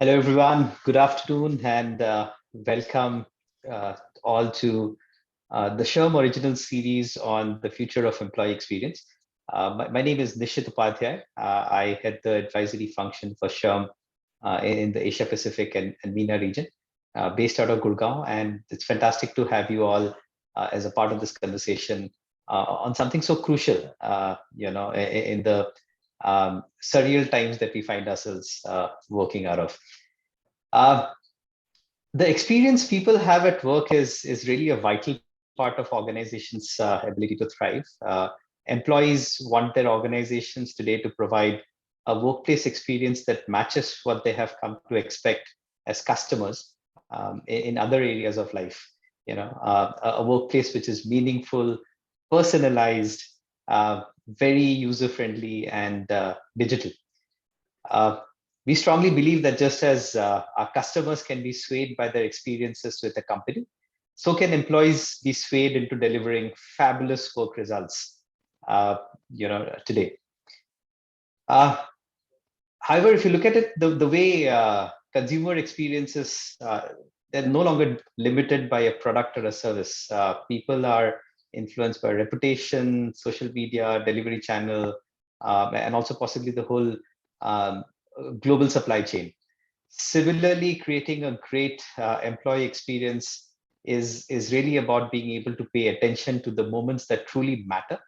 Hello, everyone. Good afternoon, and welcome all to the SHRM original series on the future of employee experience. My name is Nishith Upadhyaya. I head the advisory function for SHRM in the Asia Pacific and MENA region, based out of Gurgaon. And it's fantastic to have you all as a part of this conversation on something so crucial, in the surreal times that we find ourselves working out of. Uh, the experience people have at work is really a vital part of organizations' ability to thrive. Employees want their organizations today to provide a workplace experience that matches what they have come to expect as customers in other areas of life. A workplace which is meaningful, personalized, very user friendly, and digital. Uh, we strongly believe that just as our customers can be swayed by their experiences with a company, so can employees be swayed into delivering fabulous work results. Today. Uh, However, if you look at it, the way consumer experiences, they're no longer limited by a product or a service. People are influenced by reputation, social media, delivery channel, and also possibly the whole um, global supply chain. Similarly, creating a great employee experience is really about being able to pay attention to the moments that truly matter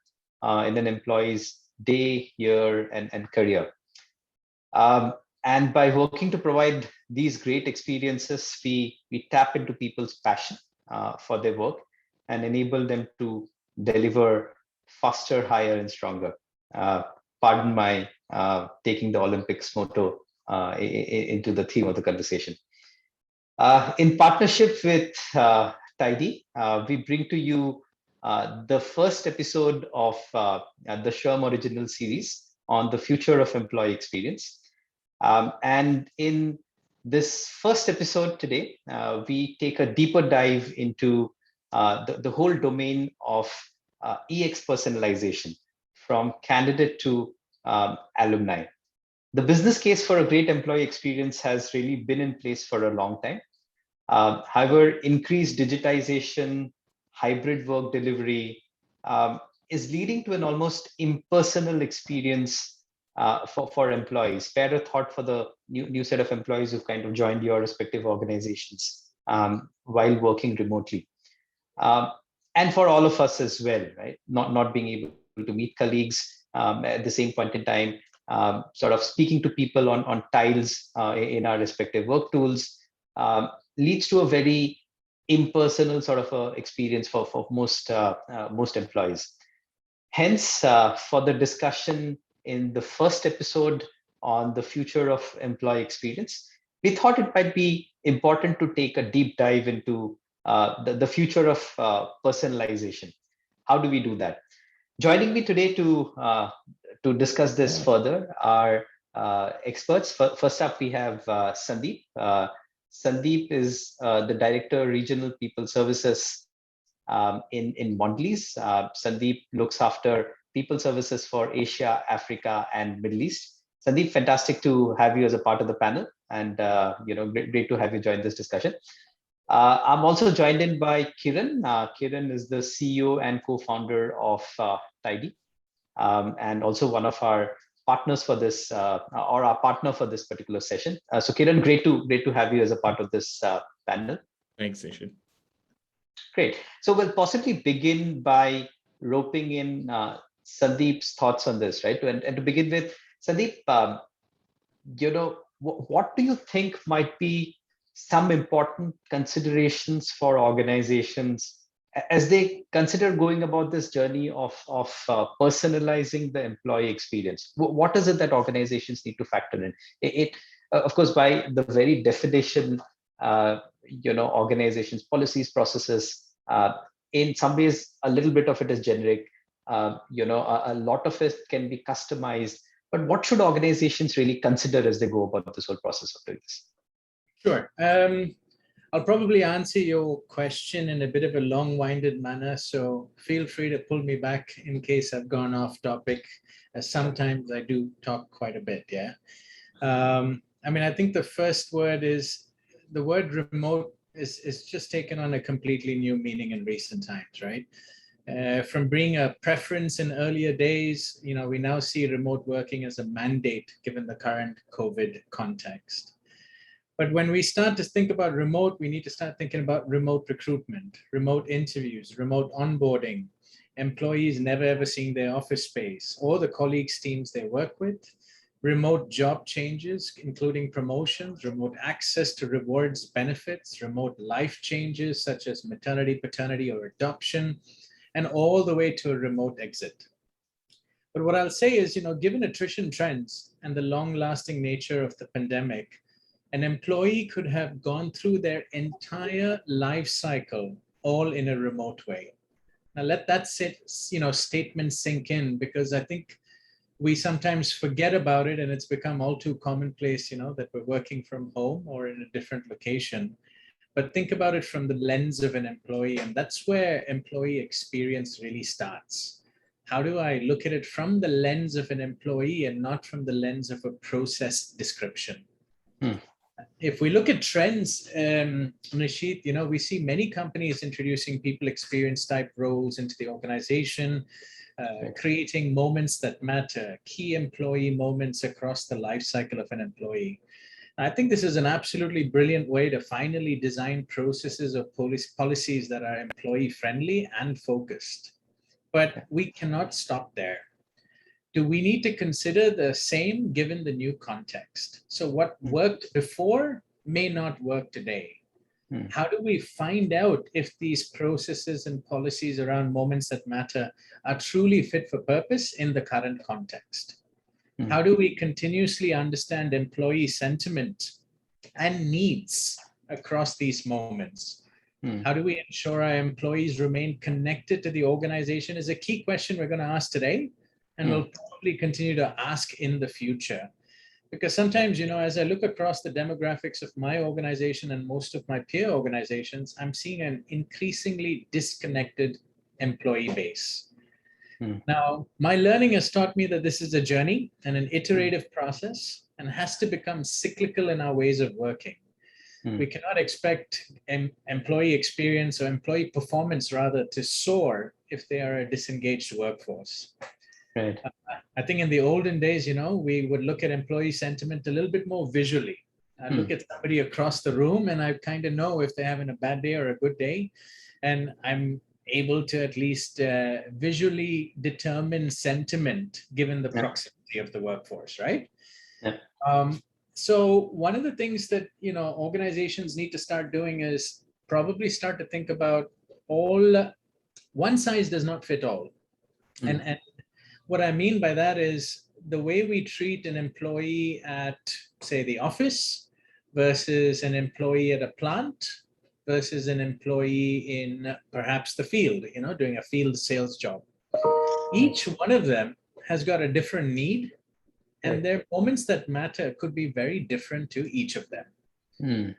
in an employee's day, year, and career. Um, and by working to provide these great experiences, we tap into people's passion for their work and enable them to deliver faster, higher, and stronger. Uh, Pardon my taking the Olympics motto into the theme of the conversation. In partnership with Tydy, we bring to you the first episode of the SHRM original series on the future of employee experience. And in this first episode today, we take a deeper dive into the whole domain of EX personalization from candidate to alumni. The business case for a great employee experience has really been in place for a long time. However, increased digitization, hybrid work delivery is leading to an almost impersonal experience for employees. Spare a thought for the new set of employees who've kind of joined your respective organizations while working remotely. Um, and for all of us as well, right? Not being able to meet colleagues at the same point in time, sort of speaking to people on tiles in our respective work tools, leads to a very impersonal sort of experience for most employees. Hence, for the discussion in the first episode on the future of employee experience, we thought it might be important to take a deep dive into the future of personalization. How do we do that? Joining me today to discuss this further are experts. First up, we have Sandeep. Sandeep is the Director Regional People Services in Mondelez. Sandeep looks after people services for Asia, Africa, and Middle East. Sandeep, fantastic to have you as a part of the panel, and great to have you join this discussion. I'm also joined in by Kiran. Kiran is the CEO and co-founder of Tydy, and also one of our partners for this, or our partner for this particular session. So Kiran, great to have you as a part of this panel. Thanks, Nishin. Great. So we'll possibly begin by roping in Sandeep's thoughts on this, right? And to begin with, Sandeep, what do you think might be some important considerations for organizations as they consider going about this journey of personalizing the employee experience? What is it that organizations need to factor in? Of course, by the very definition, organizations, policies, processes, in some ways, a little bit of it is generic. A lot of it can be customized. But what should organizations really consider as they go about this whole process of doing this? Sure. I'll probably answer your question in a bit of a long-winded manner, so feel free to pull me back in case I've gone off topic, as sometimes I do talk quite a bit, yeah. I mean, I think the first word is the word remote is just taken on a completely new meaning in recent times, right? From being a preference in earlier days, we now see remote working as a mandate given the current COVID context. But when we start to think about remote, we need to start thinking about remote recruitment, remote interviews, remote onboarding, employees never ever seeing their office space or the colleagues, teams they work with, remote job changes, including promotions, remote access to rewards, benefits, remote life changes such as maternity, paternity, or adoption, and all the way to a remote exit. But what I'll say is, given attrition trends and the long-lasting nature of the pandemic, an employee could have gone through their entire life cycle all in a remote way. Now let that statement sink in, because I think we sometimes forget about it and it's become all too commonplace, that we're working from home or in a different location. But think about it from the lens of an employee, and that's where employee experience really starts. How do I look at it from the lens of an employee and not from the lens of a process description? If we look at trends, Nishith, we see many companies introducing people experience type roles into the organization, creating moments that matter, key employee moments across the life cycle of an employee. I think this is an absolutely brilliant way to finally design processes of policies that are employee friendly and focused. But we cannot stop there. Do we need to consider the same given the new context? So what worked before may not work today. How do we find out if these processes and policies around moments that matter are truly fit for purpose in the current context? How do we continuously understand employee sentiment and needs across these moments? How do we ensure our employees remain connected to the organization is a key question we're going to ask today, and we'll probably continue to ask in the future. Because sometimes, as I look across the demographics of my organization and most of my peer organizations, I'm seeing an increasingly disconnected employee base. Now, my learning has taught me that this is a journey and an iterative process and has to become cyclical in our ways of working. We cannot expect employee experience or employee performance, rather, to soar if they are a disengaged workforce. Right. I think in the olden days, we would look at employee sentiment a little bit more visually. I look at somebody across the room and I kind of know if they're having a bad day or a good day. And I'm able to at least visually determine sentiment given the proximity of the workforce, right? So one of the things that, organizations need to start doing is probably start to think about one size does not fit all. And what I mean by that is the way we treat an employee at, say, the office versus an employee at a plant versus an employee in perhaps the field, doing a field sales job. Each one of them has got a different need, and their moments that matter could be very different to each of them.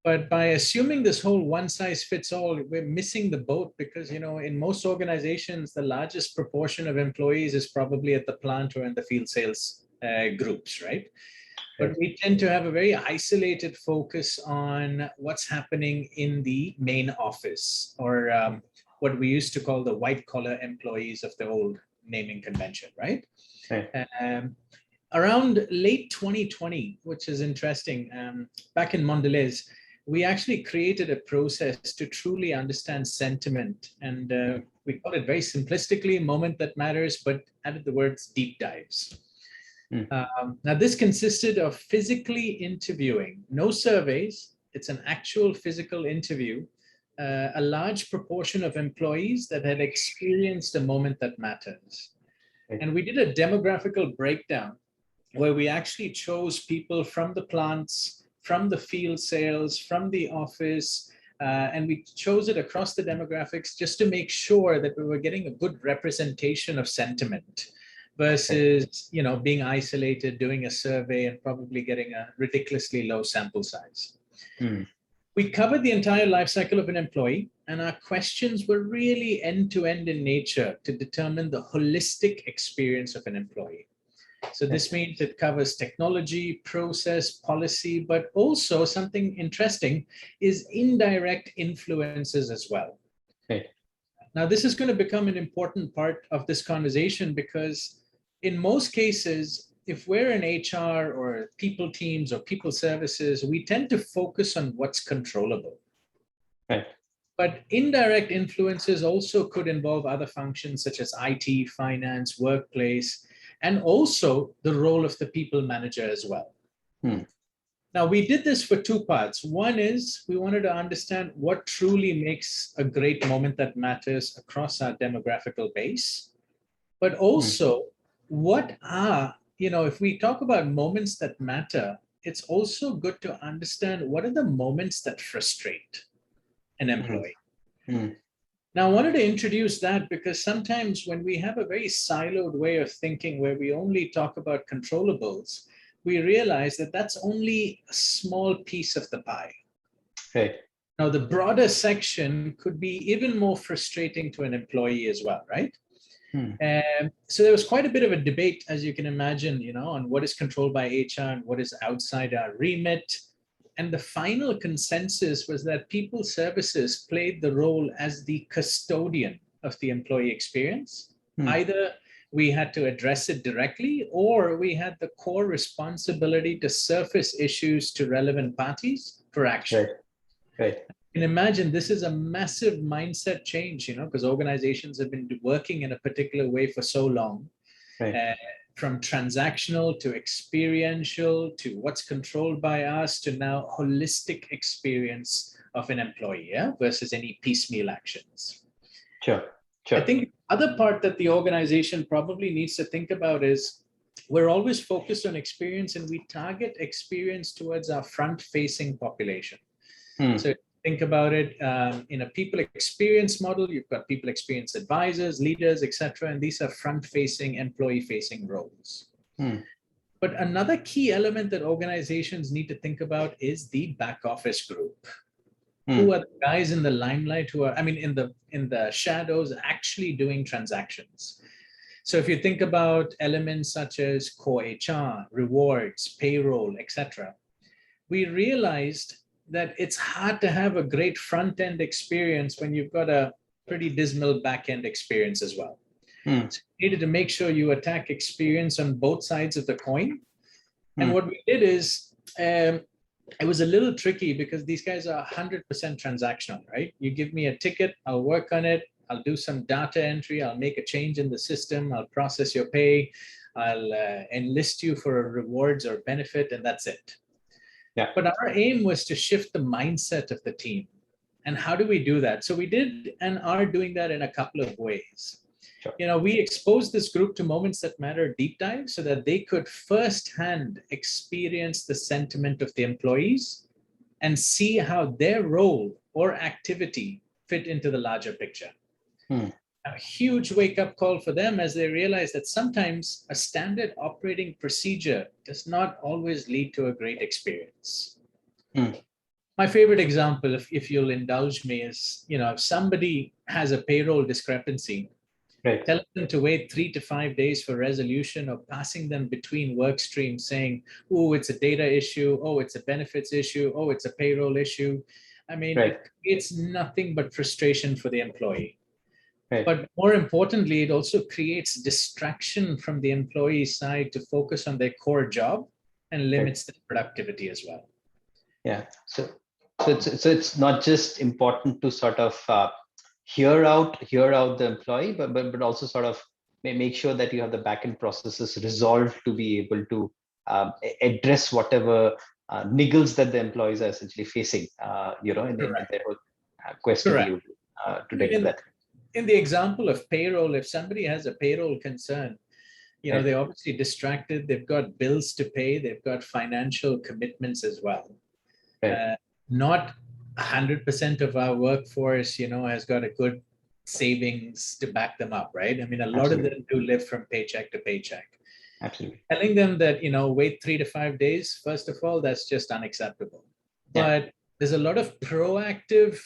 But by assuming this whole one size fits all, we're missing the boat, because, in most organizations, the largest proportion of employees is probably at the plant or in the field sales groups, right? But we tend to have a very isolated focus on what's happening in the main office, or what we used to call the white collar employees of the old naming convention, right? Around late 2020, which is interesting, back in Mondelez, we actually created a process to truly understand sentiment. And we call it very simplistically moment that matters, but added the words deep dives. Now, this consisted of physically interviewing, no surveys, it's an actual physical interview, a large proportion of employees that had experienced a moment that matters. And we did a demographical breakdown where we actually chose people from the plants, from the field sales, from the office, and we chose it across the demographics just to make sure that we were getting a good representation of sentiment versus, being isolated, doing a survey, and probably getting a ridiculously low sample size. We covered the entire life cycle of an employee, and our questions were really end-to-end in nature to determine the holistic experience of an employee. So this means it covers technology, process, policy, but also something interesting is indirect influences as well. Right. Now, this is going to become an important part of this conversation because in most cases, if we're in HR or people teams or people services, we tend to focus on what's controllable. Right. But indirect influences also could involve other functions such as IT, finance, workplace, and also the role of the people manager as well. Now, we did this for two parts. One is we wanted to understand what truly makes a great moment that matters across our demographical base, but also what are, if we talk about moments that matter, it's also good to understand what are the moments that frustrate an employee. Now, I wanted to introduce that because sometimes when we have a very siloed way of thinking where we only talk about controllables, we realize that that's only a small piece of the pie. Right. Now, the broader section could be even more frustrating to an employee as well, right? So there was quite a bit of a debate, as you can imagine, on what is controlled by HR and what is outside our remit. And the final consensus was that people services played the role as the custodian of the employee experience. Either we had to address it directly, or we had the core responsibility to surface issues to relevant parties for action. Right. And imagine this is a massive mindset change, because organizations have been working in a particular way for so long, from transactional to experiential to what's controlled by us to now holistic experience of an employee versus any piecemeal actions. Sure. I think the other part that the organization probably needs to think about is we're always focused on experience and we target experience towards our front-facing population. So think about it in a people experience model, you've got people experience advisors, leaders, etc. And these are front-facing, employee-facing roles. But another key element that organizations need to think about is the back office group. Who are the guys in the limelight who are, in the shadows actually doing transactions? So if you think about elements such as core HR, rewards, payroll, etc., we realized that it's hard to have a great front-end experience when you've got a pretty dismal back-end experience as well. So you needed to make sure you attack experience on both sides of the coin. And what we did is, it was a little tricky because these guys are 100% transactional, right? You give me a ticket, I'll work on it, I'll do some data entry, I'll make a change in the system, I'll process your pay, I'll enlist you for a rewards or benefit, and that's it. But our aim was to shift the mindset of the team. And how do we do that? So we did and are doing that in a couple of ways. We exposed this group to moments that matter deep dive so that they could firsthand experience the sentiment of the employees and see how their role or activity fit into the larger picture. A huge wake-up call for them as they realize that sometimes a standard operating procedure does not always lead to a great experience. My favorite example, if you'll indulge me, is, if somebody has a payroll discrepancy, tell them to wait 3 to 5 days for resolution or passing them between work streams saying, oh, it's a data issue, oh, it's a benefits issue, oh, it's a payroll issue. It's nothing but frustration for the employee. But more importantly, it also creates distraction from the employee side to focus on their core job and limits their productivity as well. So it's not just important to sort of hear out the employee, but also sort of make sure that you have the backend processes resolved to be able to address whatever niggles that the employees are essentially facing, in their whole quest to deal with that. In the example of payroll, if somebody has a payroll concern, they're obviously distracted, they've got bills to pay, they've got financial commitments as well. Not 100% of our workforce, has got a good savings to back them up, right? A lot of them do live from paycheck to paycheck. Absolutely. Telling them that, wait 3 to 5 days, first of all, that's just unacceptable. But there's a lot of proactive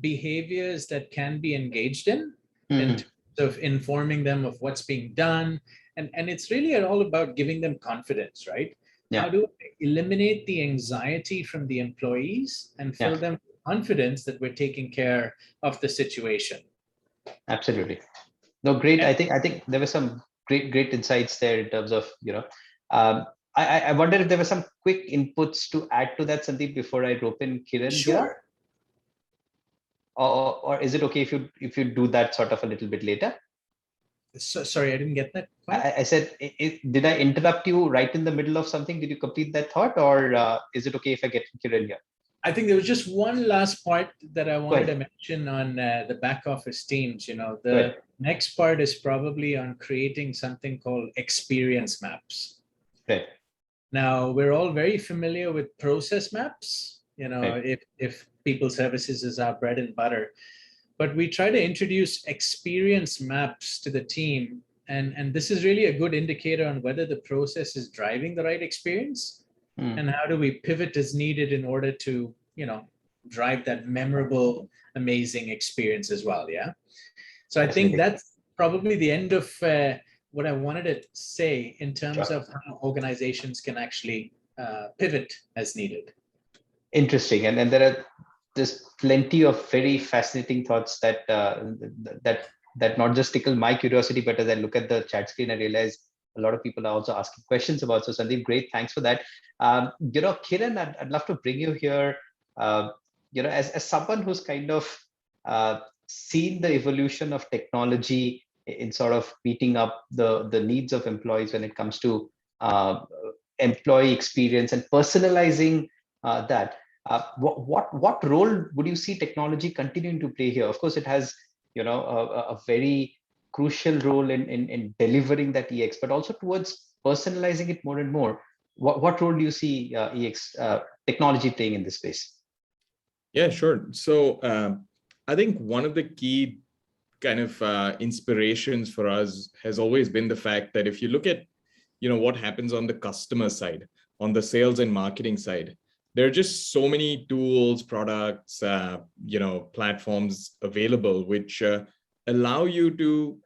behaviors that can be engaged in terms of informing them of what's being done, And it's really all about giving them confidence, right? How Yeah. do I eliminate the anxiety from the employees and Yeah. fill them with confidence that we're taking care of the situation? Absolutely. No, great. And I think there were some great insights there in terms of, um, I wonder if there were some quick inputs to add to that, Sandeep, before I rope in Kiran here, sure. or is it okay if you do that sort of a little bit later? So, sorry, I didn't get that quite. I said, did I interrupt you right in the middle of something? Did you complete that thought, or is it okay if I get Kiran here? I think there was just one last part that I Go wanted to ahead. mention on the back office teams. Go The ahead. next part is probably on creating something called experience maps. Right. Now, we're all very familiar with process maps, Right. if people services is our bread and butter, but we try to introduce experience maps to the team. And this is really a good indicator on whether the process is driving the right experience Hmm. and how do we pivot as needed in order to, drive that memorable, amazing experience as well. Yeah. So I think Absolutely. that's probably the end of what I wanted to say in terms Sure. of how organizations can actually pivot as needed. Interesting, and there are there's plenty of very fascinating thoughts that that that not just tickle my curiosity, but as I look at the chat screen, I realize a lot of people are also asking questions about. So Sandeep, great, thanks for that. Kiran, I'd love to bring you here. Uh, as someone who's kind of seen the evolution of technology in sort of meeting up the needs of employees when it comes to uh, employee experience and personalizing that. What role would you see technology continuing to play here? Of course, it has a very crucial role in delivering that EX, but also towards personalizing it more and more. What role do you see EX technology playing in this space? Yeah, sure. So I think one of the key kind of inspirations for us has always been the fact that if you look at what happens on the customer side, on the sales and marketing side, there are just so many tools, products, platforms available which allow you to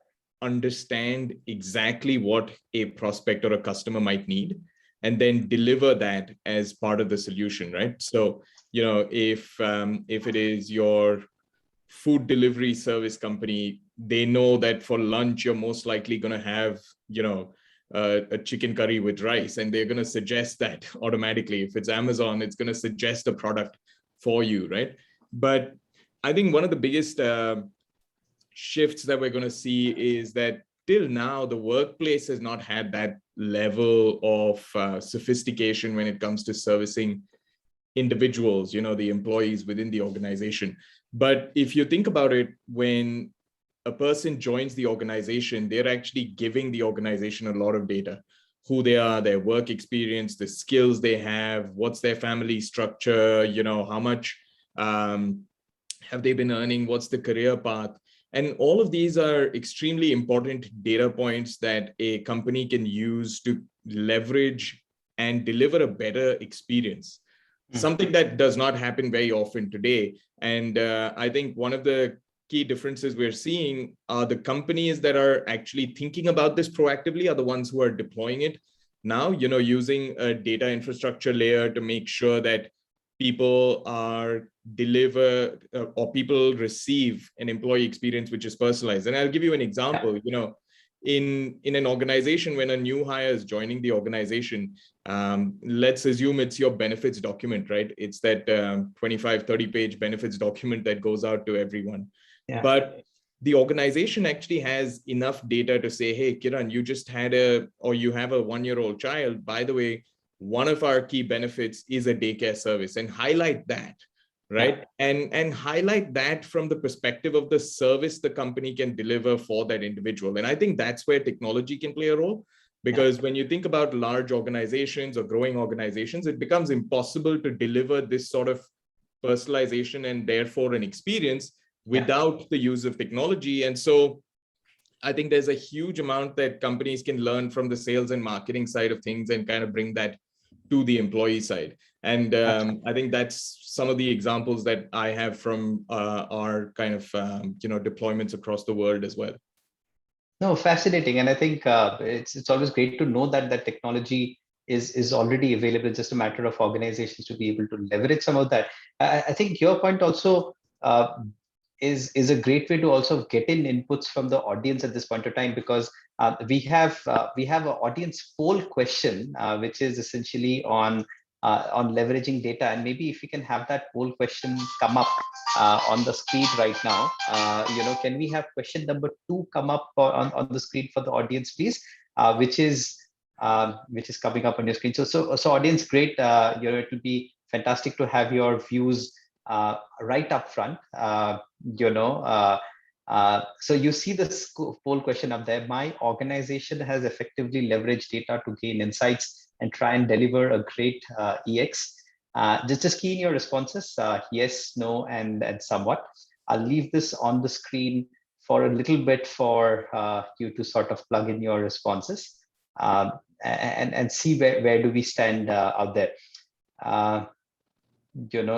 understand exactly what a prospect or a customer might need and then deliver that as part of the solution, right? So if it is your food delivery service company, they know that for lunch you're most likely going to have a chicken curry with rice, and they're going to suggest that automatically. If it's Amazon, it's going to suggest a product for you, right? But I think one of the biggest shifts that we're going to see is that till now the workplace has not had that level of sophistication when it comes to servicing individuals, the employees within the organization. But if you think about it, when a person joins the organization, they're actually giving the organization a lot of data: who they are, their work experience, the skills they have, what's their family structure, how much have they been earning, what's the career path. And all of these are extremely important data points that a company can use to leverage and deliver a better experience. Something that does not happen very often today. And I think one of the key differences we're seeing are the companies that are actually thinking about this proactively are the ones who are deploying it now, using a data infrastructure layer to make sure that people are or people receive an employee experience which is personalized. And I'll give you an example. In an organization, when a new hire is joining the organization, let's assume it's your benefits document, right? It's that 25-30 page benefits document that goes out to everyone. Yeah. But the organization actually has enough data to say, hey, Kiran, you have a 1-year-old child. By the way, one of our key benefits is a daycare service, and highlight that, right? Yeah. And highlight that from the perspective of the service the company can deliver for that individual. And I think that's where technology can play a role, because when you think about large organizations or growing organizations, it becomes impossible to deliver this sort of personalization and therefore an experience without the use of technology. And so I think there's a huge amount that companies can learn from the sales and marketing side of things and kind of bring that to the employee side. And I think that's some of the examples that I have from our kind of deployments across the world as well. No, fascinating, and I think it's always great to know that that technology is already available. Just a matter of organizations to be able to leverage some of that. I think your point also uh, is a great way to also get in inputs from the audience at this point of time, because we have an audience poll question which is essentially on leveraging data, and maybe if we can have that poll question come up on the screen right now. Can we have question number 2 come up on the screen for the audience, please? Which is coming up on your screen. So audience, great. It will be fantastic to have your views right up front. So you see this poll question up there. My organization has effectively leveraged data to gain insights and try and deliver a great EX. Just key in your responses, yes, no, and somewhat. I'll leave this on the screen for a little bit for you to sort of plug in your responses and see where do we stand out there.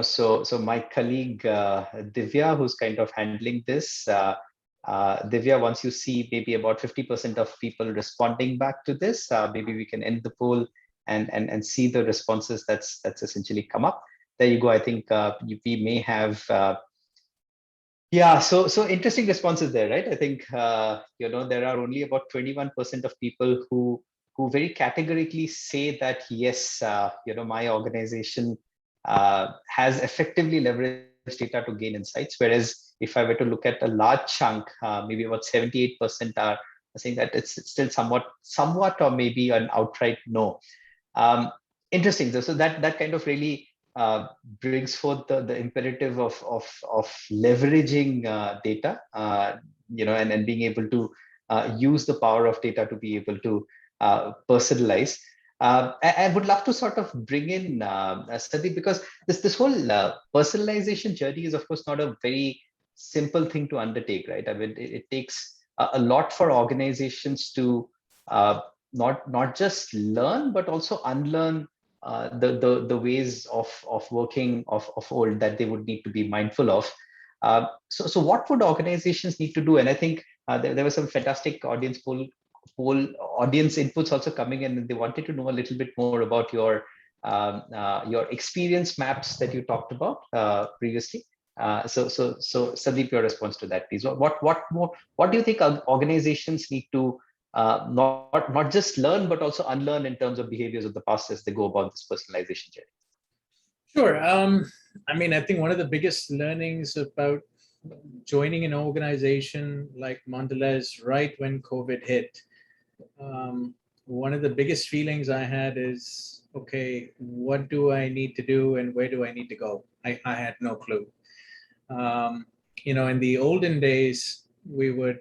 So my colleague Divya, who's kind of handling this, Divya, once you see maybe about 50% of people responding back to this, maybe we can end the poll and see the responses that's essentially come up. There you go. I think we may have so interesting responses there, right? I think there are only about 21% of people who very categorically say that yes, my organization has effectively leveraged data to gain insights. Whereas if I were to look at a large chunk, maybe about 78% are saying that it's still somewhat or maybe an outright no. Interesting. So that kind of really brings forth the imperative of leveraging data, and being able to use the power of data to be able to personalize. I would love to sort of bring in Sandeep, because this whole personalization journey is, of course, not a very simple thing to undertake, right? I mean, it takes a lot for organizations to not just learn, but also unlearn the ways of working of old that they would need to be mindful of. So what would organizations need to do? And I think there were some fantastic audience poll audience inputs also coming in, and they wanted to know a little bit more about your experience maps that you talked about previously. So Sandeep, your response to that, please. What do you think organizations need to not just learn, but also unlearn in terms of behaviors of the past as they go about this personalization journey? Sure. I mean, I think one of the biggest learnings about joining an organization like Mondelez right when COVID hit, one of the biggest feelings I had is, okay, what do I need to do and where do I need to go? I had no clue. In the olden days, we would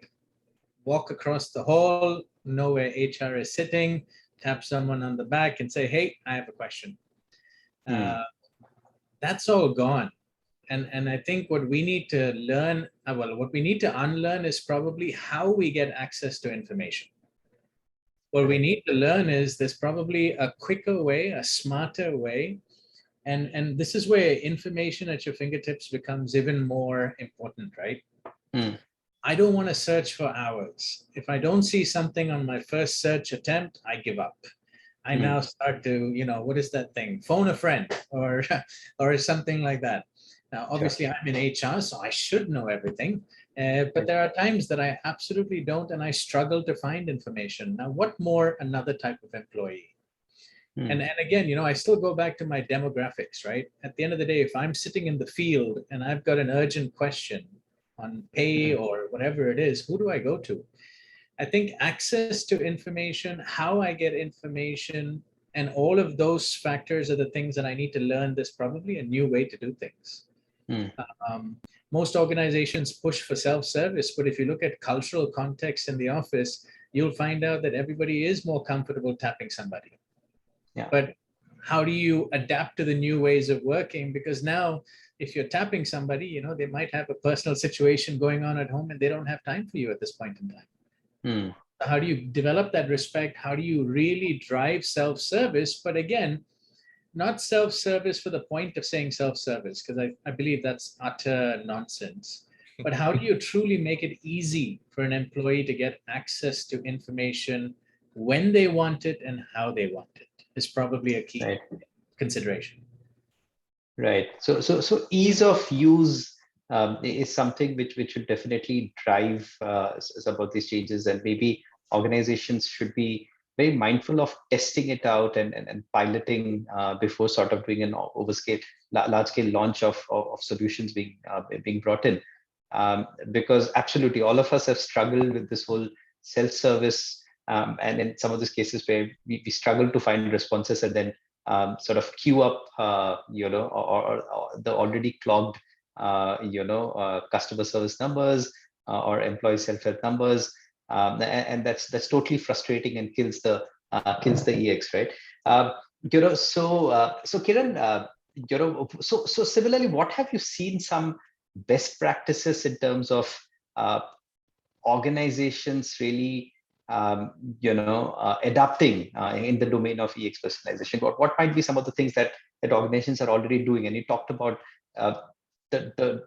walk across the hall, know where HR is sitting, tap someone on the back and say, hey, I have a question. That's all gone. And I think what we need to learn, what we need to unlearn is probably how we get access to information. What we need to learn is there's probably a quicker way, a smarter way. And this is where information at your fingertips becomes even more important, right? I don't want to search for hours. If I don't see something on my first search attempt, I give up. I now start to, what is that thing? Phone a friend or something like that. Now, obviously, I'm in HR, so I should know everything. But there are times that I absolutely don't, and I struggle to find information. Now, what more another type of employee? And again, I still go back to my demographics, right? At the end of the day, if I'm sitting in the field and I've got an urgent question on pay or whatever it is, who do I go to? I think access to information, how I get information, and all of those factors are the things that I need to learn. There's probably a new way to do things. Most organizations push for self-service, but if you look at cultural context in the office, you'll find out that everybody is more comfortable tapping somebody. But how do you adapt to the new ways of working? Because now, if you're tapping somebody, they might have a personal situation going on at home and they don't have time for you at this point in time. How do you develop that respect? How do you really drive self-service? But again, not self-service for the point of saying self-service, because I believe that's utter nonsense. but how do you truly make it easy for an employee to get access to information when they want it and how they want it is probably a key Right. consideration. Right. So ease of use is something which should definitely drive some of these changes, and maybe organizations should be very mindful of testing it out and piloting before sort of doing an large scale launch of solutions being brought in. Because absolutely, all of us have struggled with this whole self-service, and in some of these cases where we struggle to find responses and then sort of queue up, or the already clogged, customer service numbers or employee self-help numbers, and that's totally frustrating and kills the EX, right? So Kiran, so similarly, what have you seen some best practices in terms of organizations really adapting in the domain of EX personalization? What might be some of the things that organizations are already doing? And you talked about the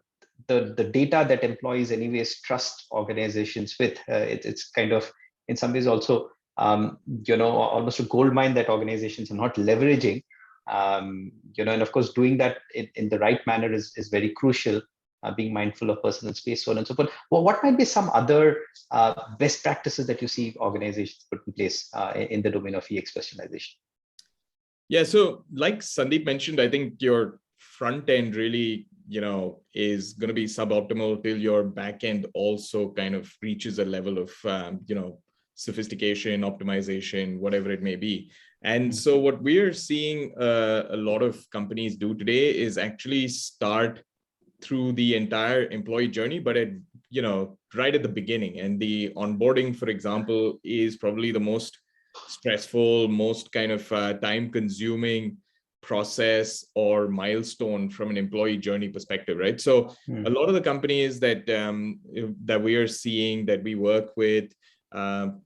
data that employees anyways trust organizations with. It's kind of in some ways also almost a gold mine that organizations are not leveraging. And of course doing that in the right manner is very crucial. Being mindful of personal space, so on and so forth. Well, what might be some other best practices that you see organizations put in place in the domain of EX personalization? Yeah, so like Sandeep mentioned, I think your front end really, is going to be suboptimal till your back end also kind of reaches a level of, sophistication, optimization, whatever it may be. And so what we're seeing a lot of companies do today is actually start through the entire employee journey, but right at the beginning. And the onboarding, for example, is probably the most stressful, most kind of time-consuming process or milestone from an employee journey perspective, right? So a lot of the companies that we are seeing, that we work with,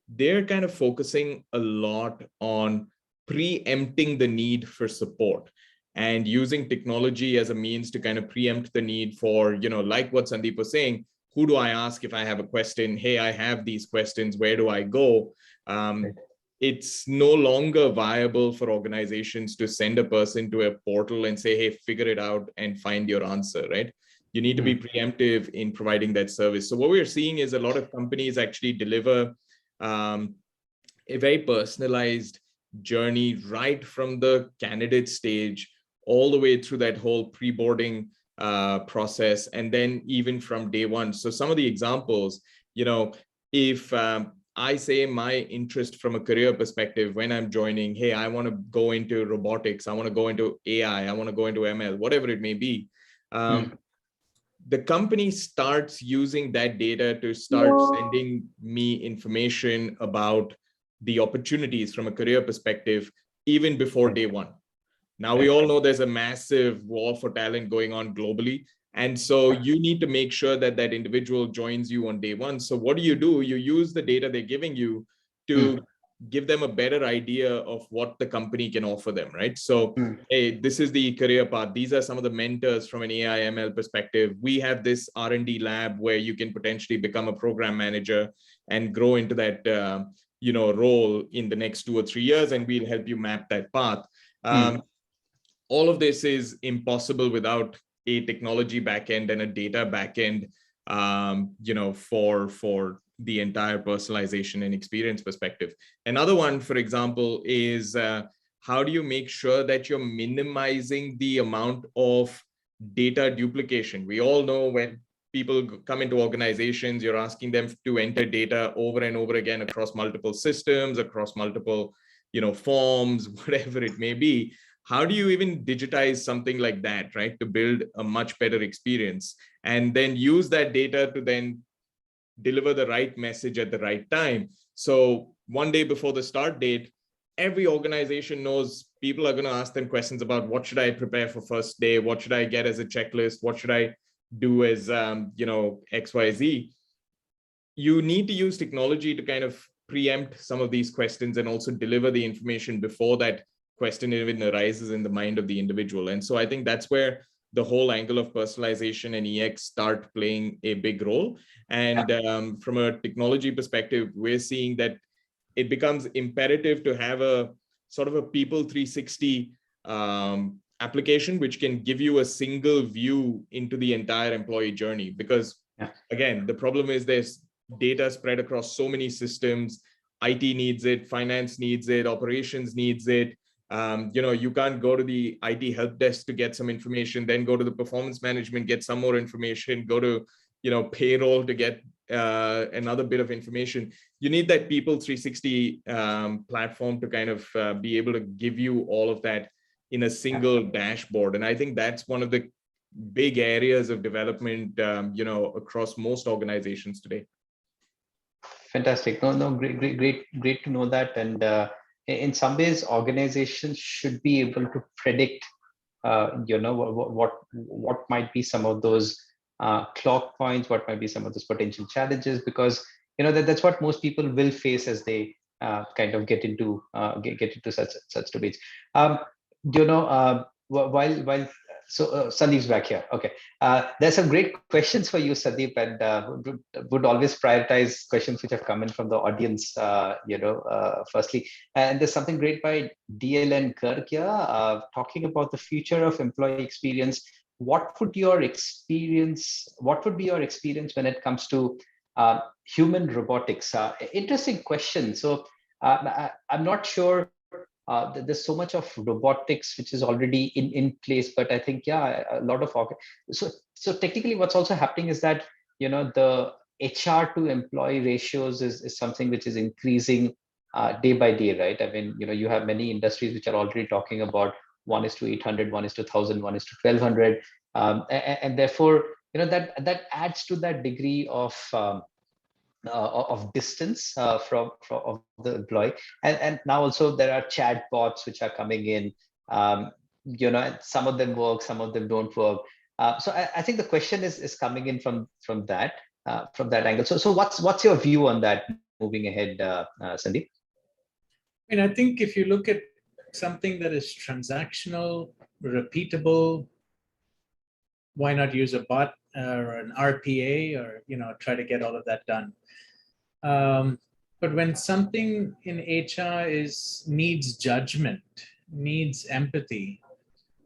they're kind of focusing a lot on preempting the need for support and using technology as a means to kind of preempt the need for, like what Sandeep was saying, who do I ask if I have a question? Hey, I have these questions, where do I go? It's no longer viable for organizations to send a person to a portal and say, hey, figure it out and find your answer, right? You need to be preemptive in providing that service. So what we're seeing is a lot of companies actually deliver a very personalized journey right from the candidate stage all the way through that whole pre-boarding process, and then even from day one. So some of the examples, if I say my interest from a career perspective when I'm joining, hey, I want to go into robotics, I want to go into AI, I want to go into ML, whatever it may be, the company starts using that data to start sending me information about the opportunities from a career perspective, even before day one. Now, we all know there's a massive war for talent going on globally. And so you need to make sure that that individual joins you on day one. So what do? You use the data they're giving you to give them a better idea of what the company can offer them, right? So, hey, this is the career path. These are some of the mentors from an AI ML perspective. We have this R&D lab where you can potentially become a program manager and grow into that role in the next 2 or 3 years, and we'll help you map that path. All of this is impossible without a technology backend and a data backend, for the entire personalization and experience perspective. Another one, for example, is how do you make sure that you're minimizing the amount of data duplication? We all know when people come into organizations, you're asking them to enter data over and over again across multiple systems, across multiple, forms, whatever it may be. How do you even digitize something like that, right? To build a much better experience and then use that data to then deliver the right message at the right time. So one day before the start date, every organization knows people are going to ask them questions about what should I prepare for first day? What should I get as a checklist? What should I do as, XYZ? You need to use technology to kind of preempt some of these questions and also deliver the information before that question even arises in the mind of the individual. And so I think that's where the whole angle of personalization and EX start playing a big role. And from a technology perspective, we're seeing that it becomes imperative to have a sort of a people 360 application, which can give you a single view into the entire employee journey. Because again, the problem is there's data spread across so many systems. IT needs it, finance needs it, operations needs it. You can't go to the IT help desk to get some information, then go to the performance management, get some more information, go to, payroll to get another bit of information. You need that people 360 platform to kind of be able to give you all of that in a single dashboard. And I think that's one of the big areas of development, across most organizations today. Fantastic. No, great to know that. And in some ways, organizations should be able to predict, what might be some of those clock points, what might be some of those potential challenges, because that's what most people will face as they kind of get into such debates. While Sandeep's back here. Okay, there's some great questions for you, Sandeep, and would always prioritize questions which have come in from the audience. Firstly, and there's something great by DLN Garg here, talking about the future of employee experience. What would be your experience when it comes to human robotics? Interesting question. So I'm not sure. There's so much of robotics which is already in place, but I think a lot of so technically what's also happening is that the HR to employee ratios is something which is increasing day by day, right? I mean, you have many industries which are already talking about 1:800, 1:1000, 1:1200, and therefore that adds to that degree of distance from of the employee, and now also there are chat bots which are coming in. Some of them work, some of them don't work. So I think the question is coming in from that angle. So what's your view on that moving ahead, Sandeep? I mean, I think if you look at something that is transactional, repeatable, why not use a bot or an RPA, or try to get all of that done. But when something in HR needs judgment, needs empathy,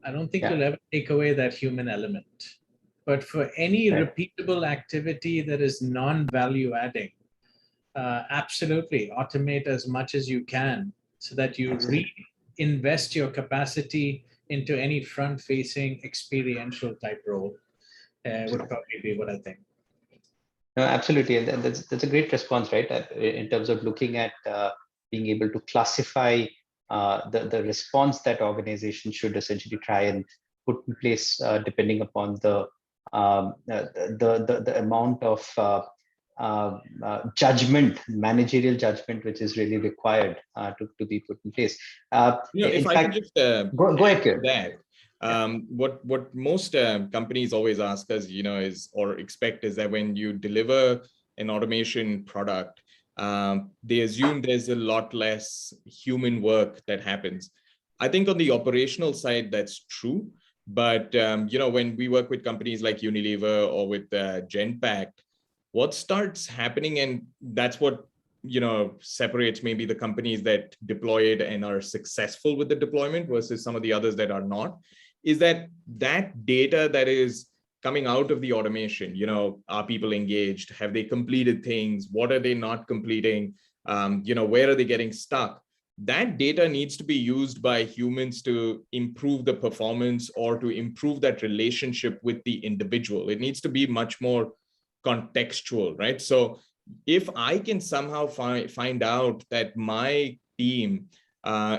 I don't think you'll ever take away that human element. But for any repeatable activity that is non-value adding, absolutely automate as much as you can so that you reinvest your capacity into any front-facing experiential type role. Would probably be what I think. No, absolutely, and that's a great response, right? In terms of looking at being able to classify the response that organizations should essentially try and put in place depending upon the amount of judgment, managerial judgment, which is really required to be put in place. If I could just go ahead, Kiran. What most companies always ask us, is or expect is that when you deliver an automation product, they assume there's a lot less human work that happens. I think on the operational side, that's true. But when we work with companies like Unilever or with Genpact, what starts happening, and that's what separates maybe the companies that deploy it and are successful with the deployment versus some of the others that are not, is that data that is coming out of the automation, are people engaged? Have they completed things? What are they not completing? Where are they getting stuck? That data needs to be used by humans to improve the performance or to improve that relationship with the individual. It needs to be much more contextual, right? So if I can somehow find out that my team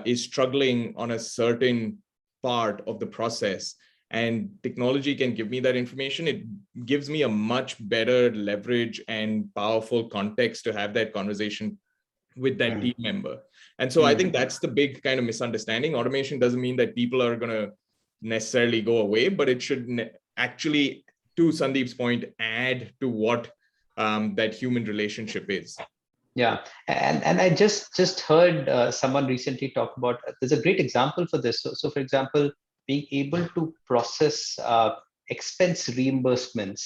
is struggling on a certain part of the process, and technology can give me that information, it gives me a much better leverage and powerful context to have that conversation with that team member. And so I think that's the big kind of misunderstanding. Automation doesn't mean that people are going to necessarily go away, but it should actually, to Sandeep's point, add to what that human relationship is. Yeah, and I just heard someone recently talk about, there's a great example for this. So for example, being able to process expense reimbursements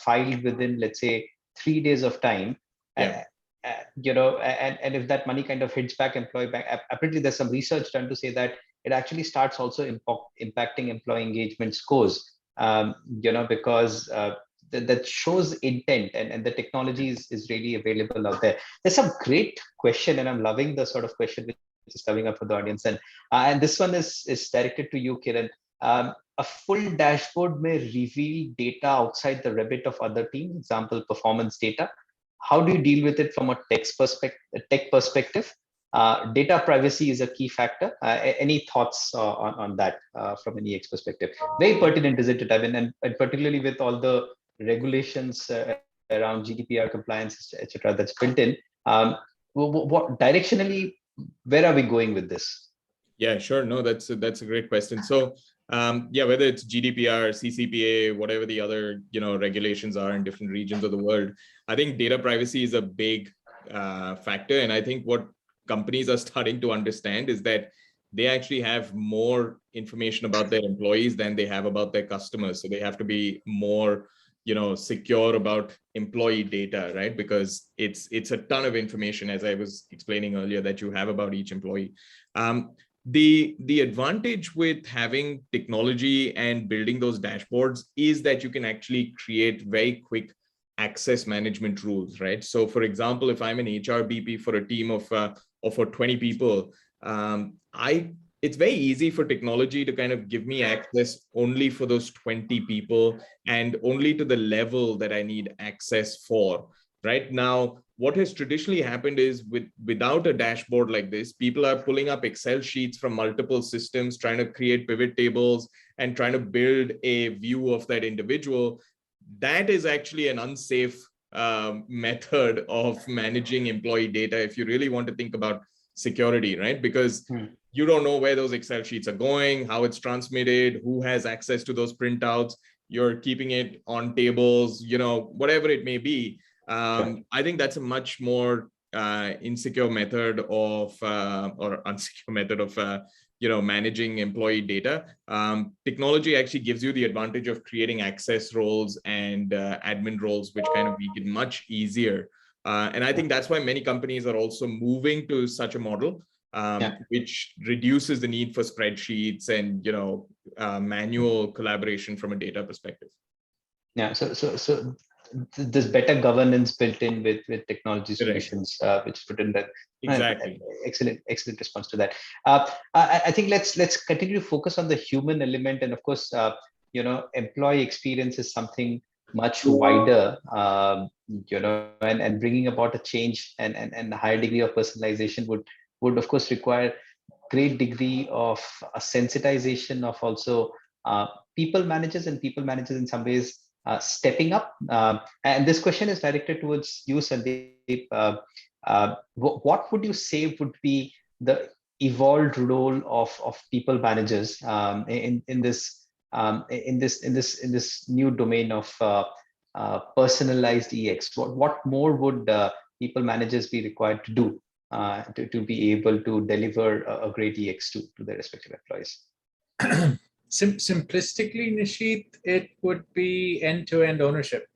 filed within, let's say, 3 days of time. Yeah. And if that money kind of hits back employee bank, apparently there's some research done to say that it actually starts also impacting employee engagement scores, because that shows intent, and the technology is really available out there. There's some great question, and I'm loving the sort of question which is coming up for the audience. And this one is directed to you, Kiran. A full dashboard may reveal data outside the remit of other teams, example, performance data. How do you deal with it from a tech perspective? Data privacy is a key factor. Any thoughts on that from an EX perspective? Very pertinent, isn't it? I mean, and particularly with all the regulations around GDPR compliance, etc., that's built in. What directionally, where are we going with this? Yeah, sure. No, that's a great question. So, whether it's GDPR, CCPA, whatever the other regulations are in different regions of the world, I think data privacy is a big factor. And I think what companies are starting to understand is that they actually have more information about their employees than they have about their customers. So they have to be more secure about employee data, right? Because it's a ton of information, as I was explaining earlier, that you have about each employee. The advantage with having technology and building those dashboards is that you can actually create very quick access management rules, right? So for example, if I'm an HR BP for a team of 20 people, it's very easy for technology to kind of give me access only for those 20 people and only to the level that I need access for. Right now, what has traditionally happened is without a dashboard like this, people are pulling up Excel sheets from multiple systems, trying to create pivot tables and trying to build a view of that individual. That is actually an unsafe method of managing employee data if you really want to think about security, right? Because you don't know where those Excel sheets are going, how it's transmitted, who has access to those printouts. You're keeping it on tables, whatever it may be. I think that's a much more insecure method of or unsecure method of managing employee data. Technology actually gives you the advantage of creating access roles and admin roles, which kind of make it much easier. And I think that's why many companies are also moving to such a model, which reduces the need for spreadsheets and manual collaboration from a data perspective. Yeah. So there's better governance built in with technology solutions, which put in that. Exactly. Excellent response to that. I think let's continue to focus on the human element, and of course, employee experience is something much wider, and bringing about a change and a higher degree of personalization would of course require great degree of a sensitization of also people managers in some ways stepping up. And this question is directed towards you, Sandeep. What would you say would be the evolved role of people managers in this new domain of personalized EX? What more would people managers be required to do to be able to deliver a great EX to their respective employees? Simplistically, Nishith, it would be end-to-end ownership.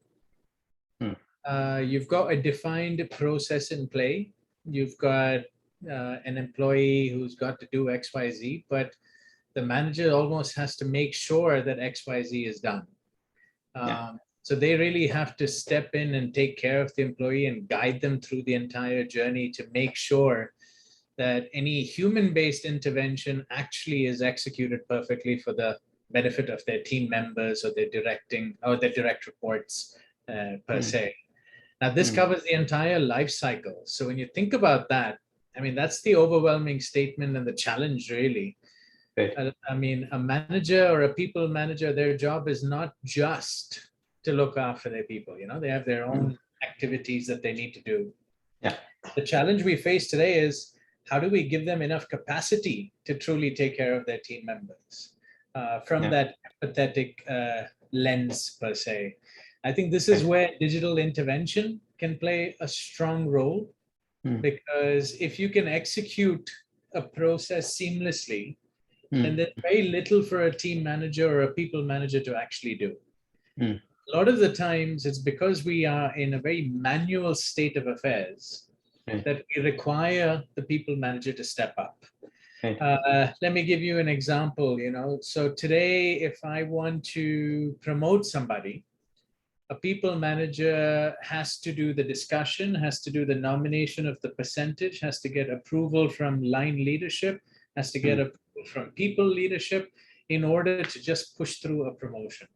You've got a defined process in play. You've got an employee who's got to do XYZ, but the manager almost has to make sure that XYZ is done. So they really have to step in and take care of the employee and guide them through the entire journey to make sure that any human-based intervention actually is executed perfectly for the benefit of their team members or their direct reports per se. Now, this covers the entire life cycle. So when you think about that, I mean, that's the overwhelming statement and the challenge, really. I mean, a manager or a people manager, their job is not just to look after their people. They have their own activities that they need to do. The challenge we face today is, how do we give them enough capacity to truly take care of their team members from that empathetic lens, per se? I think this is where digital intervention can play a strong role, because if you can execute a process seamlessly then there's very little for a team manager or a people manager to actually do. A lot of the times it's because we are in a very manual state of affairs that we require the people manager to step up. Let me give you an example. So today, if I want to promote somebody, a people manager has to do the discussion, has to do the nomination of the percentage, has to get approval from line leadership, has to get approval from people leadership in order to just push through a promotion.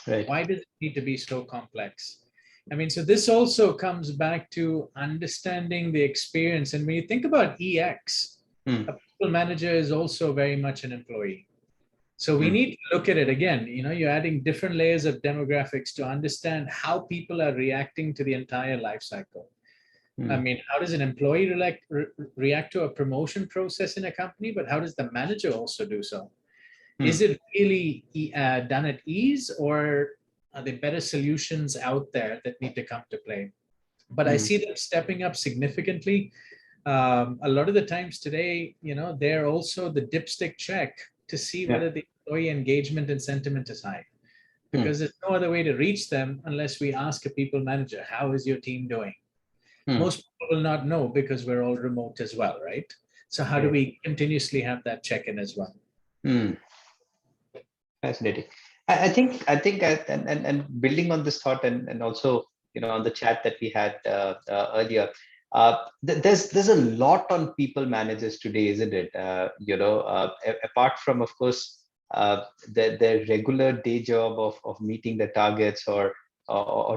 Why does it need to be so complex? So this also comes back to understanding the experience. And when you think about EX, a people manager is also very much an employee. So we need to look at it again. You're adding different layers of demographics to understand how people are reacting to the entire life cycle. How does an employee react to a promotion process in a company, but how does the manager also do so? Is it really done at ease, or are there better solutions out there that need to come to play? But I see them stepping up significantly. A lot of the times today, they're also the dipstick check to see whether the employee engagement and sentiment is high. Because there's no other way to reach them unless we ask a people manager, how is your team doing? Most people will not know because we're all remote as well, right? So how do we continuously have that check-in as well? Fascinating. I think, and building on this thought, and also, on the chat that we had earlier, there's a lot on people managers today, isn't it? Apart from, of course, their regular day job of meeting the targets or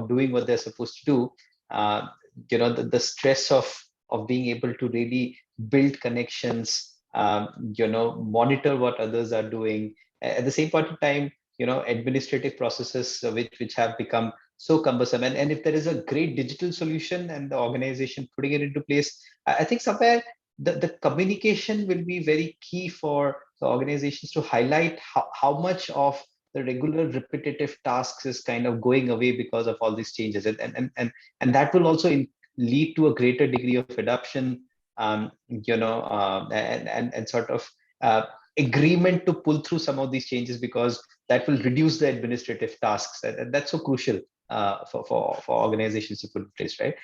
doing what they're supposed to do, the stress of being able to really build connections, monitor what others are doing. At the same point in time, administrative processes which have become so cumbersome. And if there is a great digital solution and the organization putting it into place, I think somewhere the communication will be very key for the organizations to highlight how much of the regular repetitive tasks is kind of going away because of all these changes. And that will also lead to a greater degree of adoption, and sort of agreement to pull through some of these changes, because that will reduce the administrative tasks, and that's so crucial for organizations to put in place, right?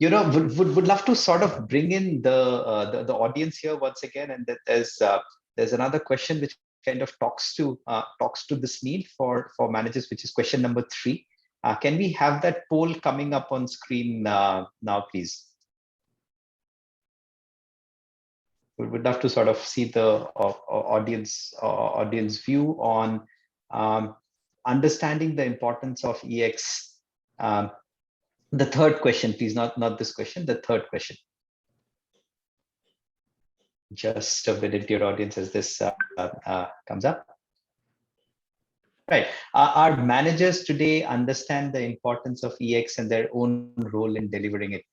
Would love to sort of bring in the audience here once again, and that there's another question which kind of talks to this need for managers, which is question number 3. Can we have that poll coming up on screen now, please? We would love to sort of see the audience view on understanding the importance of EX. The third question, please, not this question, the third question. Just a minute, dear audience, as this comes up. Right. Our managers today understand the importance of EX and their own role in delivering it.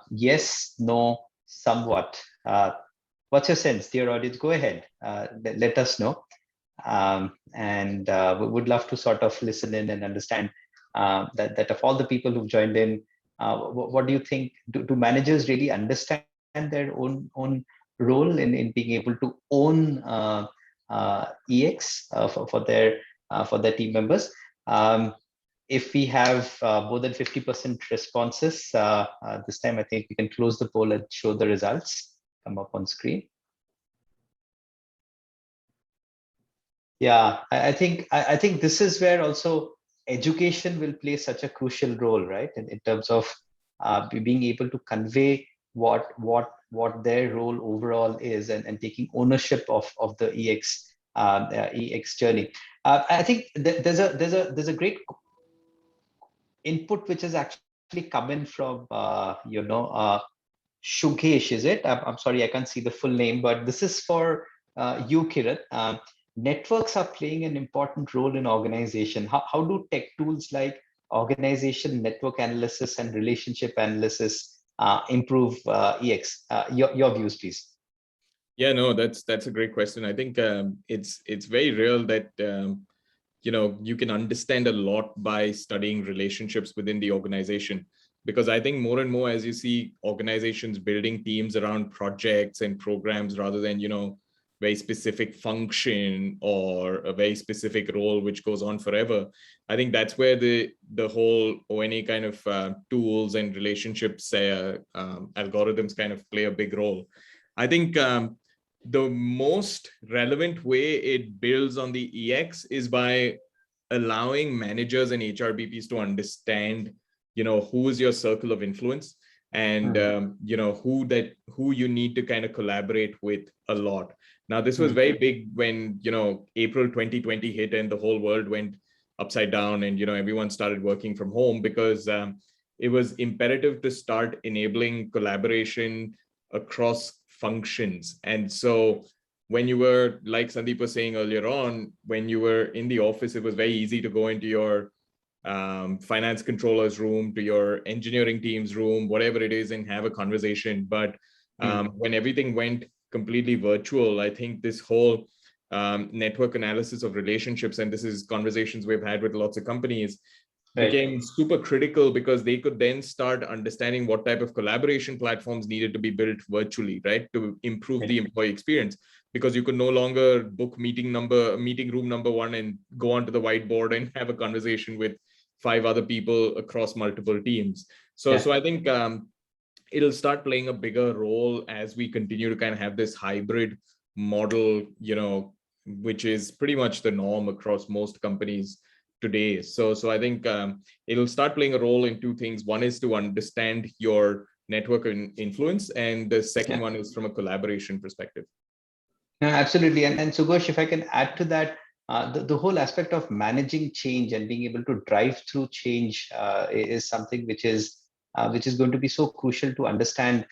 Yes, no, somewhat. What's your sense, dear audience? Go ahead. Let us know. And we would love to sort of listen in and understand that of all the people who've joined in, what do you think? Do managers really understand their own role in being able to own EX for their team members? If we have more than 50% responses this time, I think we can close the poll and show the results come up on screen. Yeah, I think this is where also education will play such a crucial role, right? In terms of being able to convey what their role overall is, and taking ownership of the EX journey. I think there's a great input which has actually come in from Shugesh, is it? I'm sorry, I can't see the full name, but this is for you, Kiran. Networks are playing an important role in organization. How do tech tools like organization network analysis and relationship analysis improve EX? Your views, please. Yeah, no, that's a great question. I think it's very real that you can understand a lot by studying relationships within the organization. Because I think more and more, as you see organizations building teams around projects and programs rather than very specific function or a very specific role which goes on forever. I think that's where the whole ONA kind of tools and relationships algorithms kind of play a big role. I think the most relevant way it builds on the EX is by allowing managers and HRBPs to understand, who is your circle of influence, and who you need to kind of collaborate with a lot. Now, this was very big when April 2020 hit and the whole world went upside down, and everyone started working from home, because it was imperative to start enabling collaboration across functions. And so when you were, like Sandeep was saying earlier on, when you were in the office, it was very easy to go into your finance controller's room, to your engineering team's room, whatever it is, and have a conversation. But when everything went completely virtual, I think this whole network analysis of relationships, and this is conversations we've had with lots of companies, became super critical, because they could then start understanding what type of collaboration platforms needed to be built virtually, right, to improve the employee experience. Because you could no longer book meeting room number 1 and go onto the whiteboard and have a conversation with 5 other people across multiple teams. So I think it'll start playing a bigger role as we continue to kind of have this hybrid model, which is pretty much the norm across most companies today. So I think it'll start playing a role in 2 things. One is to understand your network and influence, and the second one is from a collaboration perspective. No, absolutely. And Sugosh, if I can add to that, the whole aspect of managing change and being able to drive through change is something which is going to be so crucial to understand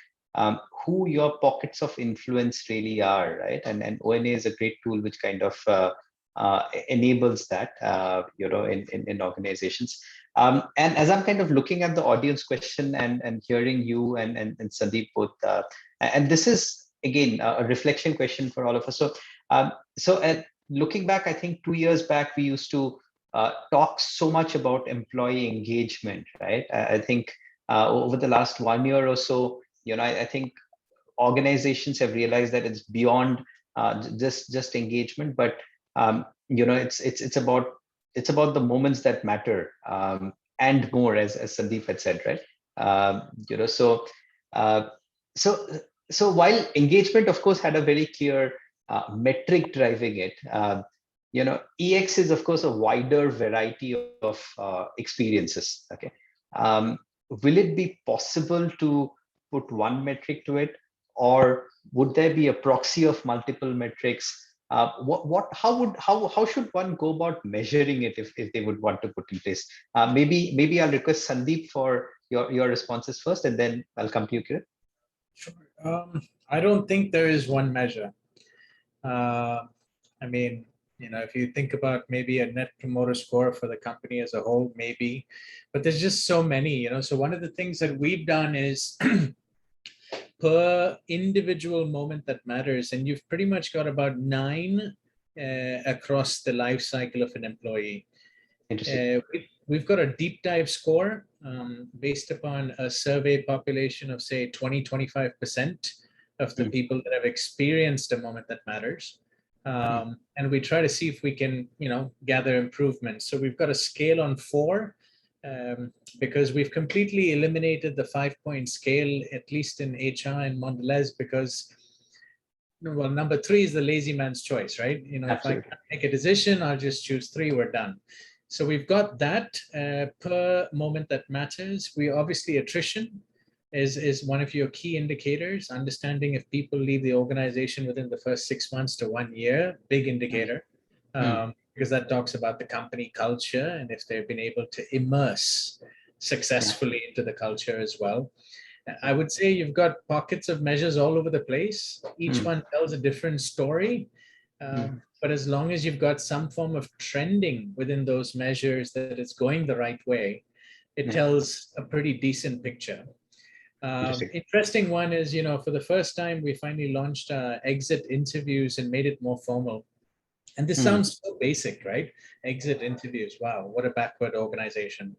who your pockets of influence really are, right? And ONA is a great tool which kind of enables that, in organizations. And as I'm kind of looking at the audience question and hearing you and Sandeep both, and this is again a reflection question for all of us. So looking back, I think 2 years back we used to talk so much about employee engagement, right? I think over the last 1 year or so, I think organizations have realized that it's beyond just engagement, but it's about the moments that matter, and more, as Sandeep had said, right? So while engagement, of course, had a very clear metric driving it, EX is, of course, a wider variety of experiences. Okay, will it be possible to put one metric to it, or would there be a proxy of multiple metrics? How should one go about measuring it if they would want to put in place? Maybe I'll request Sandeep for your responses first, and then I'll come to you, Kiran. Sure. I don't think there is one measure. I mean, if you think about maybe a net promoter score for the company as a whole, maybe, but there's just so many, So one of the things that we've done is per individual moment that matters, and you've pretty much got about 9 across the life cycle of an employee. Interesting. We've got a deep dive score based upon a survey population of, say, 20-25% of the people that have experienced a moment that matters. And we try to see if we can, gather improvements. So we've got a scale on 4, because we've completely eliminated the 5-point scale, at least in HR and Mondelez, because, well, number 3 is the lazy man's choice, right? If I can't make a decision, I'll just choose 3, we're done. So we've got that per moment that matters. We obviously, attrition is one of your key indicators. Understanding if people leave the organization within the first 6 months to 1 year, big indicator, because that talks about the company culture and if they've been able to immerse successfully into the culture as well. I would say you've got pockets of measures all over the place. Each one tells a different story. But as long as you've got some form of trending within those measures that it's going the right way, it tells a pretty decent picture. Interesting one is, for the first time, we finally launched exit interviews and made it more formal. And this sounds so basic, right? Exit interviews. Wow, what a backward organization.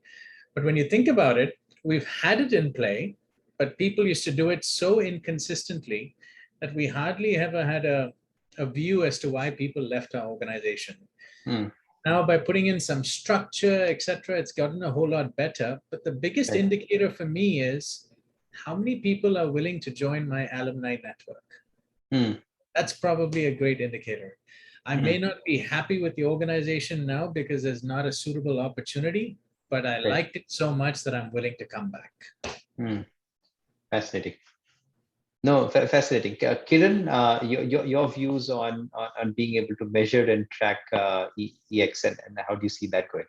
But when you think about it, we've had it in play, but people used to do it so inconsistently that we hardly ever had a a view as to why people left our organization. Hmm. Now, by putting in some structure, etc., it's gotten a whole lot better. But the biggest Right. indicator for me is how many people are willing to join my alumni network. Hmm. That's probably a great indicator. I Hmm. may not be happy with the organization now because there's not a suitable opportunity, but I Right. liked it so much that I'm willing to come back. Hmm. Fascinating. No, fascinating. Kiran, your views on being able to measure and track EX, and how do you see that going?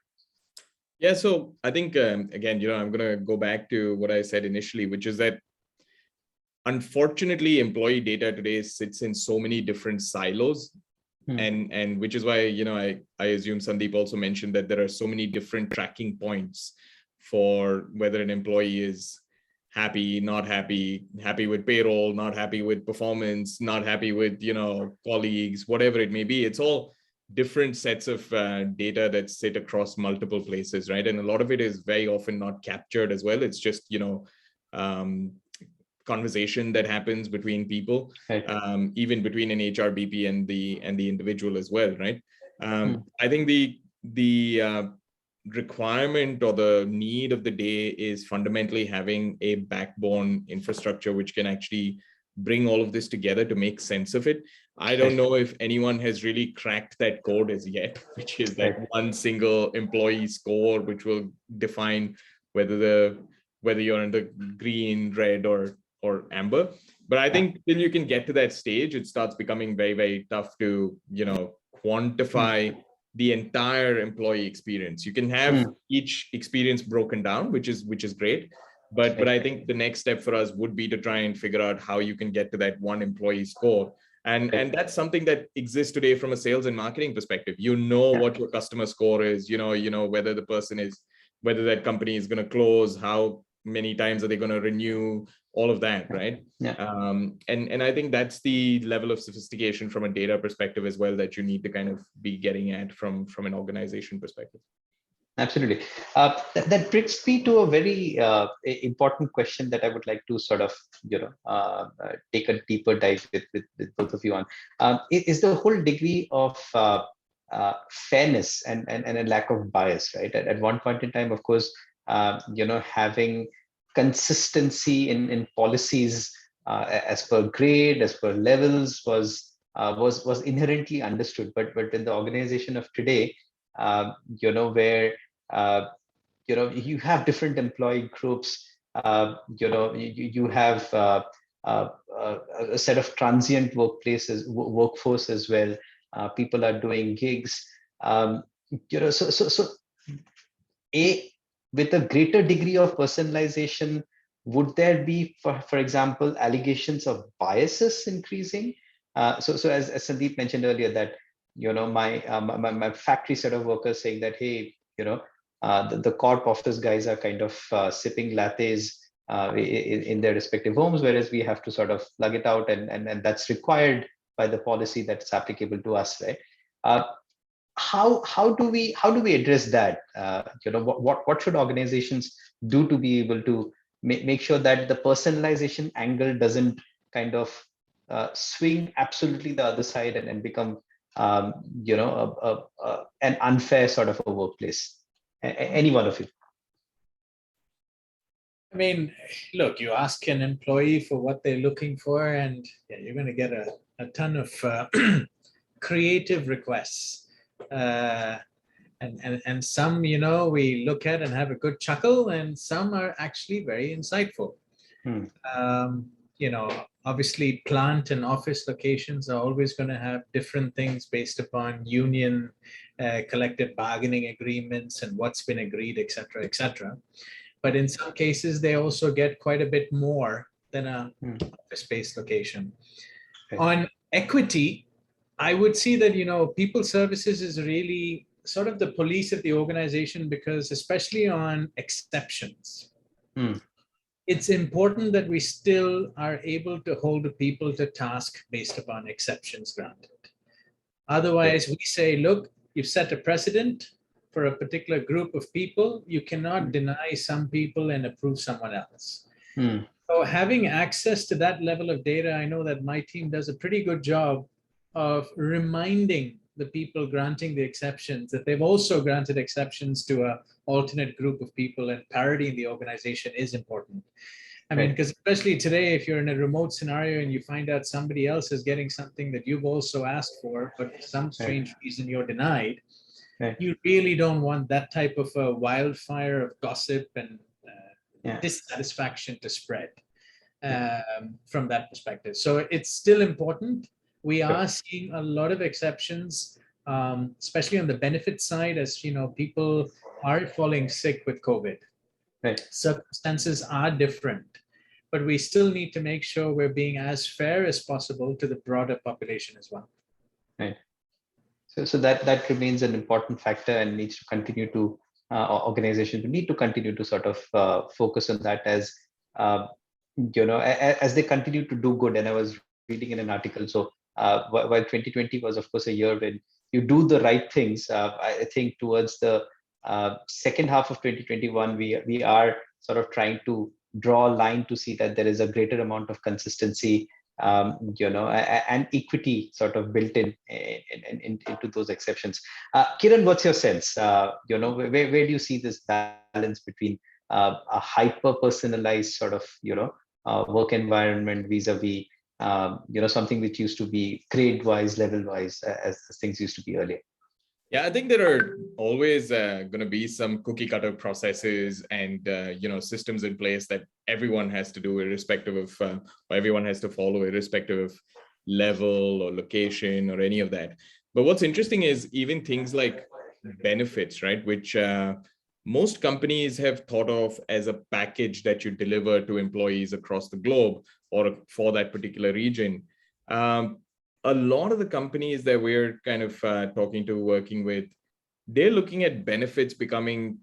Yeah, so I think, again, I'm going to go back to what I said initially, which is that unfortunately, employee data today sits in so many different silos. And which is why, I assume Sandeep also mentioned that there are so many different tracking points for whether an employee is happy, not happy, happy with payroll, not happy with performance, not happy with, colleagues, whatever it may be. It's all different sets of data that sit across multiple places, right? And a lot of it is very often not captured as well. It's just, conversation that happens between people, Right. even between an HRBP and the individual as well, right? I think the requirement or the need of the day is fundamentally having a backbone infrastructure which can actually bring all of this together to make sense of it. I don't know if anyone has really cracked that code as yet, which is that one single employee score, which will define whether you're in the green, red, or amber. But I think till you can get to that stage, it starts becoming very, very tough to, quantify the entire employee experience. You can have each experience broken down, which is great. But I think the next step for us would be to try and figure out how you can get to that one employee score. And that's something that exists today from a sales and marketing perspective. What your customer score is, whether whether that company is going to close, how many times are they going to renew, all of that, right? And I think that's the level of sophistication from a data perspective as well that you need to kind of be getting at from an organization perspective. Absolutely. That brings me to a very important question that I would like to sort of, take a deeper dive with both of you on. Is the whole degree of fairness and a lack of bias, right? At one point in time, of course, having consistency in policies as per grade, as per levels was inherently understood. But in the organization of today, where you have different employee groups, you have a set of transient workforce as well. People are doing gigs, so with a greater degree of personalization, would there be, for example, allegations of biases increasing? So as Sandeep mentioned earlier, that my factory set of workers saying that, hey, the corp office guys are kind of sipping lattes in their respective homes, whereas we have to sort of plug it out, and that's required by the policy that's applicable to us, right? How do we address that? What should organizations do to be able to make sure that the personalization angle doesn't kind of swing absolutely the other side and become an unfair sort of a workplace? Any one of you? I mean, look, you ask an employee for what they're looking for, and you're going to get a ton of creative requests. And some, we look at and have a good chuckle, and some are actually very insightful. Obviously plant and office locations are always going to have different things based upon union, collective bargaining agreements and what's been agreed, et cetera. But in some cases, they also get quite a bit more than a office-based location. On equity, I would see that, people services is really sort of the police of the organization, because especially on exceptions, it's important that we still are able to hold people to task based upon exceptions granted. Otherwise, we say, look, you've set a precedent for a particular group of people. You cannot deny some people and approve someone else. So having access to that level of data, I know that my team does a pretty good job of reminding the people granting the exceptions that they've also granted exceptions to a alternate group of people, and parity in the organization is important. I mean, Right. because especially today, if you're in a remote scenario and you find out somebody else is getting something that you've also asked for, but for some Right. strange reason you're denied, Right. you really don't want that type of a wildfire of gossip and Yeah. dissatisfaction to spread Yeah. from that perspective. So it's still important. We Sure. are seeing a lot of exceptions, especially on the benefit side, as you know, people are falling sick with COVID. Right. Circumstances are different, but we still need to make sure we're being as fair as possible to the broader population as well. Right. So that remains an important factor and needs to continue to organizations need to continue to sort of focus on that as as they continue to do good. And I was reading in an article, so while 2020 was of course a year when you do the right things, I think towards the second half of 2021 we are sort of trying to draw a line to see that there is a greater amount of consistency, and equity sort of built into those exceptions. Kiran, what's your sense? Where do you see this balance between a hyper personalized sort of work environment vis-a-vis something which used to be grade wise, level wise, as things used to be earlier? Yeah, I think there are always going to be some cookie cutter processes and systems in place that everyone has to do, irrespective of, or everyone has to follow, irrespective of level or location or any of that. But what's interesting is even things like benefits, right? Which most companies have thought of as a package that you deliver to employees across the globe or for that particular region. A lot of the companies that we're kind of talking to, working with, they're looking at benefits becoming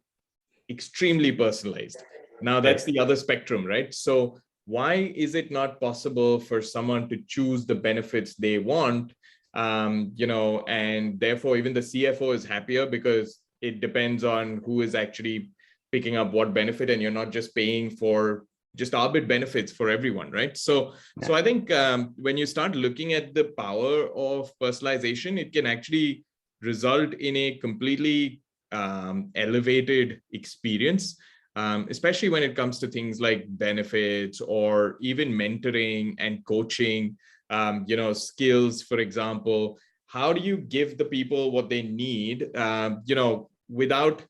extremely personalized. Now that's the other spectrum, right? So why is it not possible for someone to choose the benefits they want? And therefore even the CFO is happier because it depends on who is actually picking up what benefit, and you're not just paying for just arbit benefits for everyone, right? So I think when you start looking at the power of personalization, it can actually result in a completely elevated experience, especially when it comes to things like benefits or even mentoring and coaching, skills, for example. How do you give the people what they need, without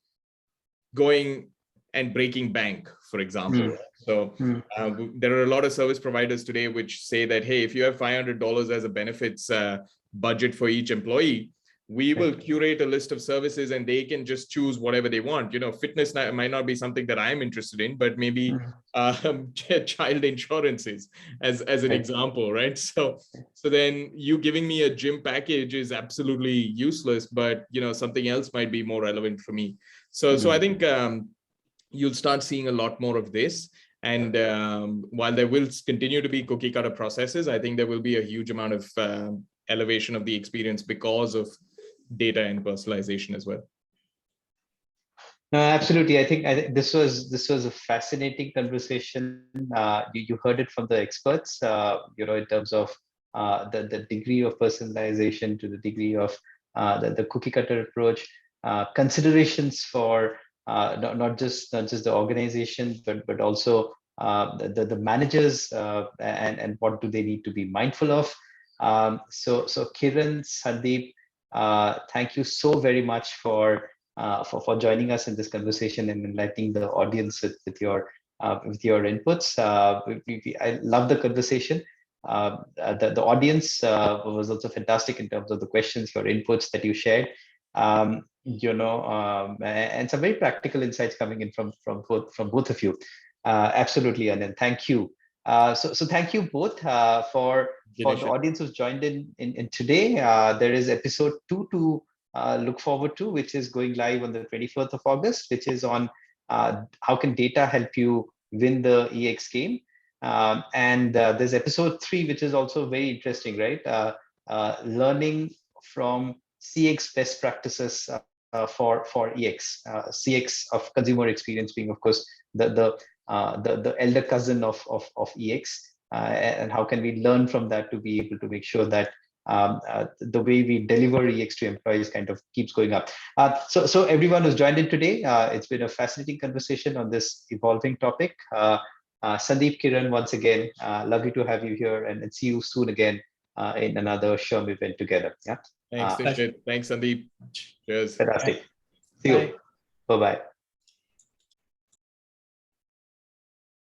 going and breaking bank, for example? So there are a lot of service providers today which say that, hey, if you have $500 as a benefits budget for each employee, we will curate a list of services and they can just choose whatever they want. Fitness might not be something that I'm interested in, but maybe child insurances as an example, right? So then you giving me a gym package is absolutely useless, but something else might be more relevant for me. So I think you'll start seeing a lot more of this. And while there will continue to be cookie cutter processes, I think there will be a huge amount of elevation of the experience because of data and personalization as well. No, absolutely. I think this was a fascinating conversation. You heard it from the experts, in terms of the degree of personalization, to the degree of the cookie cutter approach, considerations for not just the organization, but also the managers, and what do they need to be mindful of. So Kiran, Sandeep, thank you so very much for joining us in this conversation and enlightening the audience with your inputs. I love the conversation. The audience was also fantastic in terms of the questions, your inputs that you shared. And some very practical insights coming in from both of you. Absolutely, Anand. Thank you. So thank you both for the audience who's joined in today. There is episode 2 to look forward to, which is going live on the 24th of August, which is on how can data help you win the EX game. And there's episode 3, which is also very interesting, right? Learning from CX best practices for EX. CX of consumer experience being, of course, the elder cousin of EX, and how can we learn from that to be able to make sure that the way we deliver EX to employees kind of keeps going up. So everyone who's joined in today, it's been a fascinating conversation on this evolving topic. Sandeep, Kiran, once again, lovely to have you here, and see you soon again in another SHRM event together. Yeah. Thanks, Nishith. Thanks, Sandeep. Cheers. Fantastic. See you. Bye-bye.